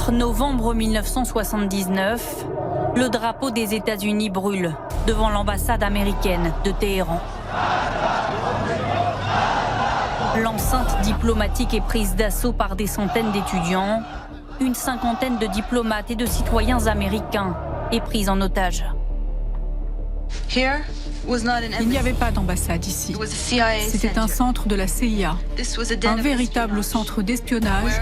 4 novembre 1979, le drapeau des États-Unis brûle devant l'ambassade américaine de Téhéran. L'enceinte diplomatique est prise d'assaut par des centaines d'étudiants. Une cinquantaine de diplomates et de citoyens américains est prise en otage. Il n'y avait pas d'ambassade ici. C'était un centre de la CIA, un véritable centre d'espionnage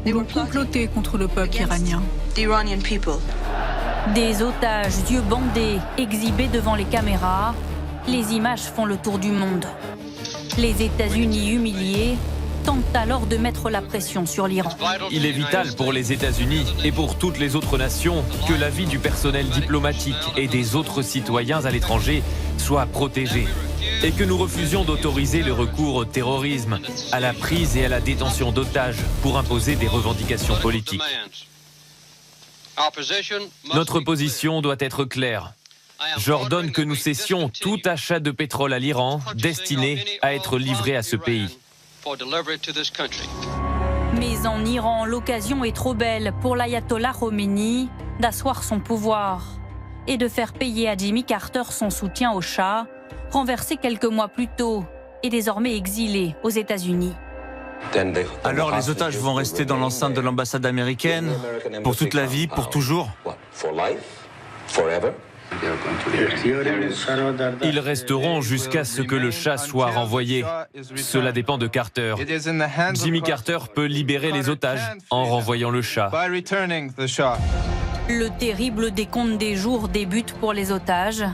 où l'on complotait contre le peuple iranien. Des otages, yeux bandés, exhibés devant les caméras. Les images font le tour du monde. Les États-Unis humiliés tentent alors de mettre la pression sur l'Iran. Il est vital pour les États-Unis et pour toutes les autres nations que la vie du personnel diplomatique et des autres citoyens à l'étranger soit protégée et que nous refusions d'autoriser le recours au terrorisme, à la prise et à la détention d'otages pour imposer des revendications politiques. Notre position doit être claire. J'ordonne que nous cessions tout achat de pétrole à l'Iran destiné à être livré à ce pays. Mais en Iran, l'occasion est trop belle pour l'ayatollah Khomeini d'asseoir son pouvoir et de faire payer à Jimmy Carter son soutien au Shah, renversé quelques mois plus tôt et désormais exilé aux États-Unis. Alors les otages vont rester dans l'enceinte de l'ambassade américaine pour toute la vie, pour toujours? Ils resteront jusqu'à ce que le Shah soit renvoyé. Cela dépend de Carter. Jimmy Carter peut libérer les otages en renvoyant le Shah. Le terrible décompte des jours débute pour les otages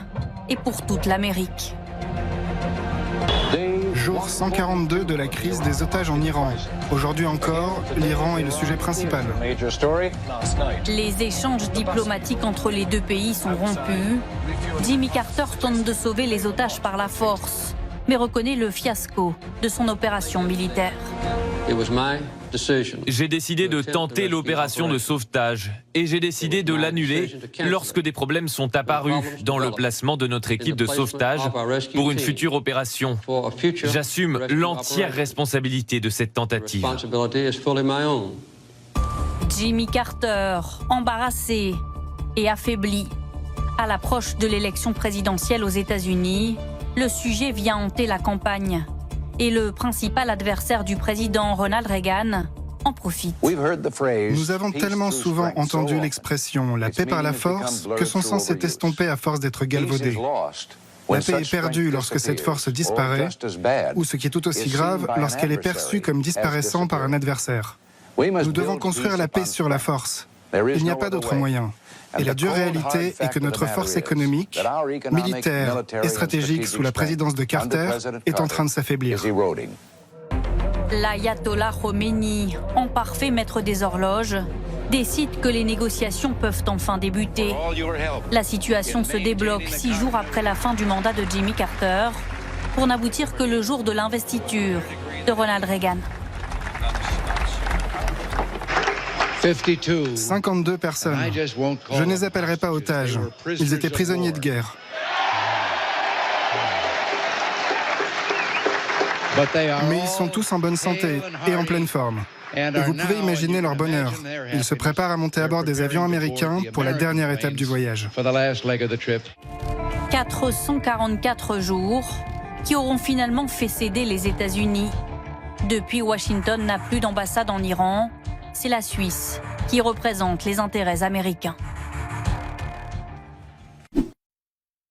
et pour toute l'Amérique. Jour 142 de la crise des otages en Iran. Aujourd'hui encore, l'Iran est le sujet principal. Les échanges diplomatiques entre les deux pays sont rompus. Jimmy Carter tente de sauver les otages par la force, mais reconnaît le fiasco de son opération militaire. J'ai décidé de tenter l'opération de sauvetage et j'ai décidé de l'annuler lorsque des problèmes sont apparus dans le placement de notre équipe de sauvetage pour une future opération. J'assume l'entière responsabilité de cette tentative. Jimmy Carter, embarrassé et affaibli. À l'approche de l'élection présidentielle aux États-Unis, le sujet vient hanter la campagne. Et le principal adversaire du président Ronald Reagan en profite. Nous avons tellement souvent entendu l'expression « la paix par la force » que son sens s'est estompé à force d'être galvaudé. La paix est perdue lorsque cette force disparaît, ou ce qui est tout aussi grave, lorsqu'elle est perçue comme disparaissant par un adversaire. Nous devons construire la paix sur la force. Il n'y a pas d'autre moyen. Et la dure réalité est que notre force économique, militaire et stratégique sous la présidence de Carter est en train de s'affaiblir. L'ayatollah Khomeini, en parfait maître des horloges, décide que les négociations peuvent enfin débuter. La situation se débloque 6 jours après la fin du mandat de Jimmy Carter, pour n'aboutir que le jour de l'investiture de Ronald Reagan. 52 personnes. Je ne les appellerai pas otages. Ils étaient prisonniers de guerre. Mais ils sont tous en bonne santé et en pleine forme. Et vous pouvez imaginer leur bonheur. Ils se préparent à monter à bord des avions américains pour la dernière étape du voyage. 444 jours qui auront finalement fait céder les États-Unis. Depuis, Washington n'a plus d'ambassade en Iran. C'est la Suisse qui représente les intérêts américains.